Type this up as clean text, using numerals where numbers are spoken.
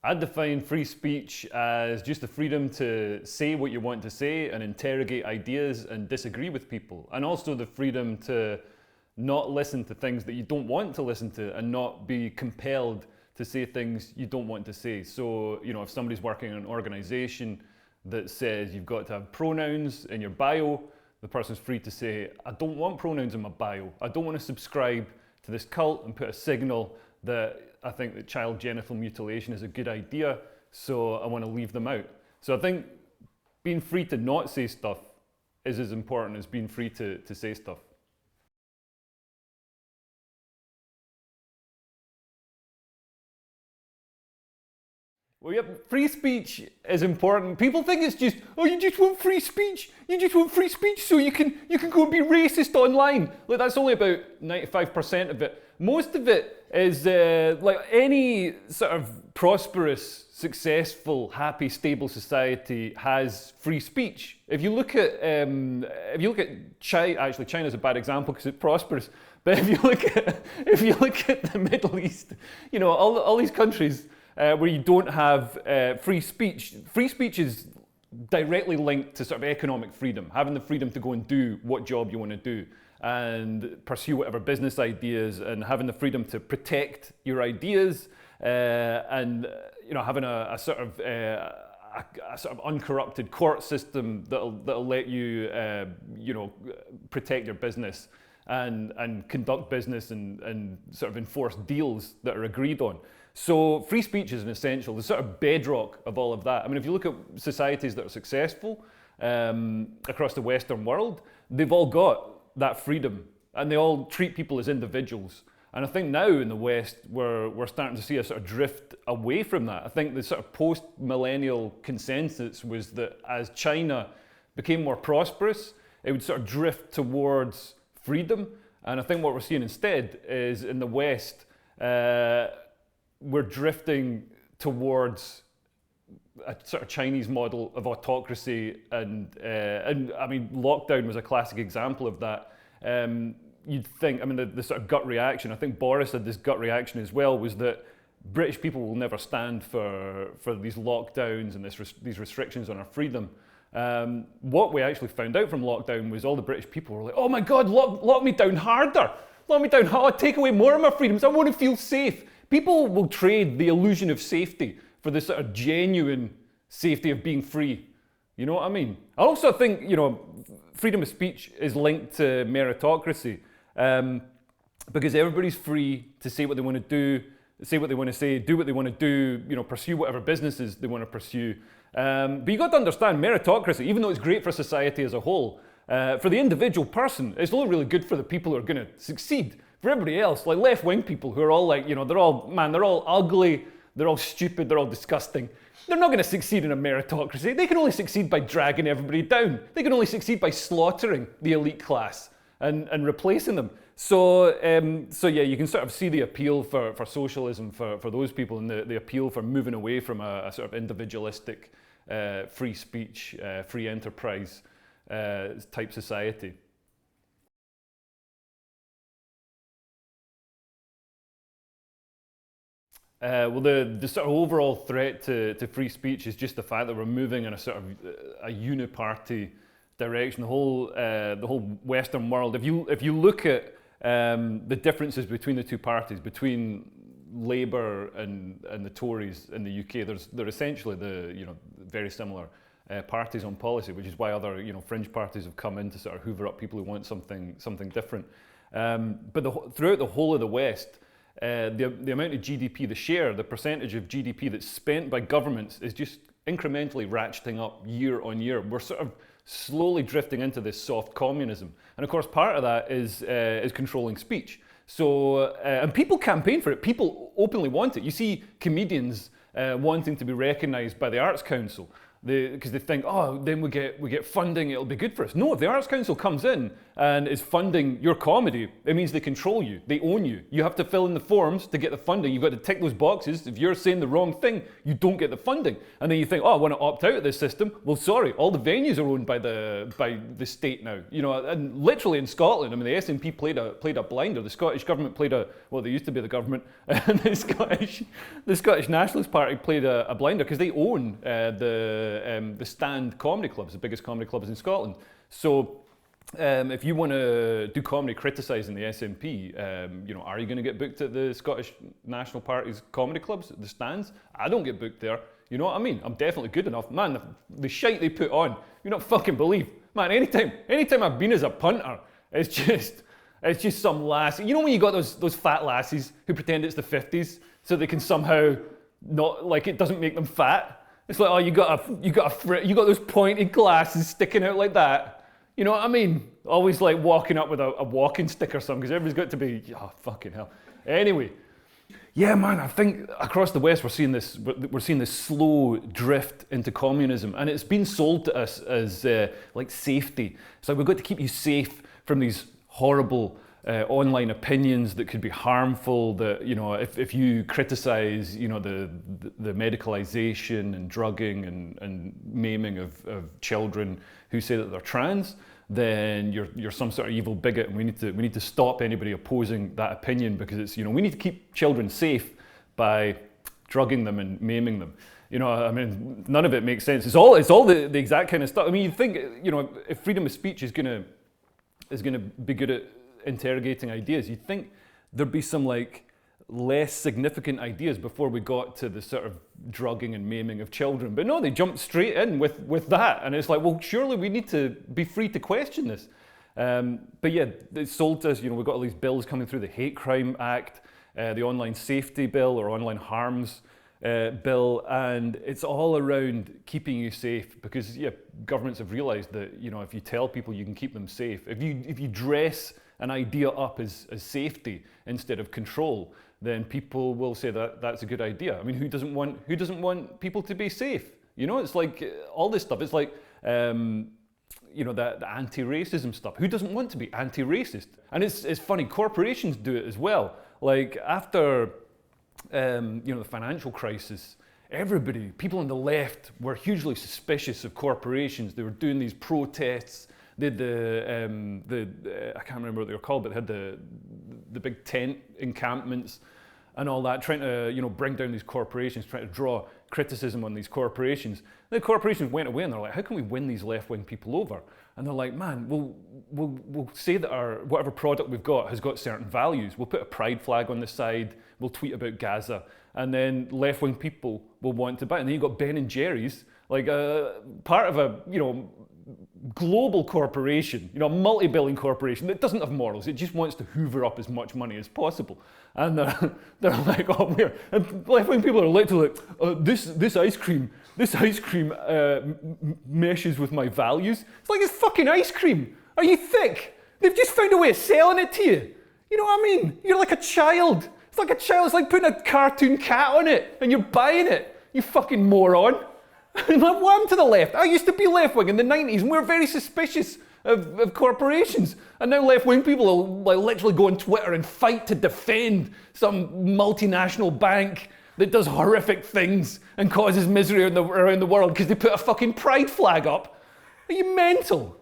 I define free speech as just the freedom to say what you want to say and interrogate ideas and disagree with people. And also the freedom to not listen to things that you don't want to listen to and not be compelled to say things you don't want to say. So, if somebody's working in an organization that says you've got to have pronouns in your bio, the person's free to say, I don't want pronouns in my bio. I don't want to subscribe to this cult and put a signal that I think that child genital mutilation is a good idea, so I want to leave them out. So I think being free to not say stuff is as important as being free to say stuff. Well, yeah, free speech is important. People think it's just, oh, you just want free speech. You just want free speech so you can go and be racist online. Like, that's only about 95% of it. Most of it is like any sort of prosperous, successful, happy, stable society has free speech. If you look at China, actually China's a bad example because it's prosperous. But if you look at the Middle East, all these countries where you don't have free speech. Free speech is directly linked to sort of economic freedom, having the freedom to go and do what job you want to do and pursue whatever business ideas, and having the freedom to protect your ideas, and having a sort of uncorrupted court system that'll let you protect your business and conduct business and sort of enforce deals that are agreed on. So free speech is an essential, the sort of bedrock of all of that. I mean, if you look at societies that are successful across the Western world, they've all got that freedom and they all treat people as individuals. And I think now in the West, we're starting to see a sort of drift away from that. I think the sort of post-millennial consensus was that as China became more prosperous, it would sort of drift towards freedom. And I think what we're seeing instead is in the West, we're drifting towards a sort of Chinese model of autocracy, and I mean, lockdown was a classic example of that. You'd think, I mean, the sort of gut reaction, I think Boris had this gut reaction as well, was that British people will never stand for these lockdowns and these restrictions on our freedom. What we actually found out from lockdown was all the British people were like, oh my God, lock me down harder. Lock me down harder, take away more of my freedoms. I want to feel safe. People will trade the illusion of safety for the sort of genuine safety of being free. You know what I mean? I also think, freedom of speech is linked to meritocracy, because everybody's free to say what they want to do, say what they want to say, do what they want to do, pursue whatever businesses they want to pursue. But you've got to understand meritocracy, even though it's great for society as a whole, for the individual person, it's not really good for the people who are going to succeed. For everybody else, like left-wing people who are all like, they're all ugly, they're all stupid, they're all disgusting. They're not going to succeed in a meritocracy. They can only succeed by dragging everybody down. They can only succeed by slaughtering the elite class and replacing them. So yeah, you can sort of see the appeal for socialism for those people, and the appeal for moving away from a sort of individualistic, free speech, free enterprise type society. Well, the sort of overall threat to free speech is just the fact that we're moving in a sort of a uniparty direction. The whole Western world. If you look at the differences between the two parties, between Labour and the Tories in the UK, they're essentially very similar parties on policy, which is why other fringe parties have come in to sort of hoover up people who want something different. But throughout the whole of the West, the amount of GDP, the percentage of GDP that's spent by governments is just incrementally ratcheting up year on year. We're sort of slowly drifting into this soft communism. And of course, part of that is controlling speech. So, and people campaign for it. People openly want it. You see comedians wanting to be recognised by the Arts Council. Because they think, oh, then we get funding, it'll be good for us. No, if the Arts Council comes in and is funding your comedy, it means they control you, they own you. You have to fill in the forms to get the funding. You've got to tick those boxes. If you're saying the wrong thing, you don't get the funding. And then you think, oh, I want to opt out of this system. Well, sorry, all the venues are owned by the state now. You know, and literally in Scotland, I mean, the SNP played a blinder. The Scottish government played they used to be the government, and the Scottish Nationalist Party played a blinder because they own the Stand comedy clubs, the biggest comedy clubs in Scotland. So if you want to do comedy criticising the SNP, you know, are you going to get booked at the Scottish National Party's comedy clubs, the Stands? I don't get booked there. You know what I mean? I'm definitely good enough. Man, the shite they put on, you don't fucking believe. Man, anytime I've been as a punter, it's just some lass. You know when you got those fat lassies who pretend it's the 50s so they can somehow not, like, it doesn't make them fat. It's like, oh, you got those pointed glasses sticking out like that. You know what I mean? Always like walking up with a walking stick or something, because everybody's got to be, oh, fucking hell. Anyway, yeah, man, I think across the West we're seeing this slow drift into communism, and it's been sold to us as like safety. It's like, we've got to keep you safe from these horrible online opinions that could be harmful, that, you know, if you criticize, you know, the medicalization and drugging and maiming of children who say that they're trans, then you're some sort of evil bigot, and we need to stop anybody opposing that opinion, because it's, you know, we need to keep children safe by drugging them and maiming them. You know, I mean, none of it makes sense. It's all the exact kind of stuff. I mean, you think, you know, if freedom of speech is gonna be good at interrogating ideas, you'd think there'd be some like less significant ideas before we got to the sort of drugging and maiming of children. But no, they jumped straight in with that, and it's like, well, surely we need to be free to question this. But yeah, it's sold to us, you know, we've got all these bills coming through, the Hate Crime Act, the Online Safety Bill, or Online Harms Bill, and it's all around keeping you safe, because yeah, governments have realised that, you know, if you tell people you can keep them safe, if you dress an idea up as safety instead of control, then people will say that that's a good idea. I mean, who doesn't want people to be safe? You know, it's like all this stuff. It's like you know, the anti-racism stuff. Who doesn't want to be anti-racist? And it's funny, corporations do it as well. Like after you know, the financial crisis, people on the left were hugely suspicious of corporations. They were doing these protests. They had I can't remember what they were called, but they had the big tent encampments and all that, trying to, you know, bring down these corporations, trying to draw criticism on these corporations. And the corporations went away and they're like, how can we win these left-wing people over? And they're like, man, we'll say that whatever product we've got has got certain values. We'll put a pride flag on the side. We'll tweet about Gaza, and then left-wing people will want to buy it. And then you've got Ben and Jerry's, like part of a, you know, global corporation, you know, a multi-billion corporation that doesn't have morals. It just wants to hoover up as much money as possible. And they're like, oh, and left-wing people are literally like, this ice cream meshes with my values. It's like, it's fucking ice cream. Are you thick? They've just found a way of selling it to you. You know what I mean? You're like a child. It's like a child. It's like putting a cartoon cat on it and you're buying it. You fucking moron. And like, what happened to the left? I used to be left-wing in the 90s, and we were very suspicious of corporations. And now left-wing people will like literally go on Twitter and fight to defend some multinational bank that does horrific things and causes misery around the world because they put a fucking pride flag up. Are you mental?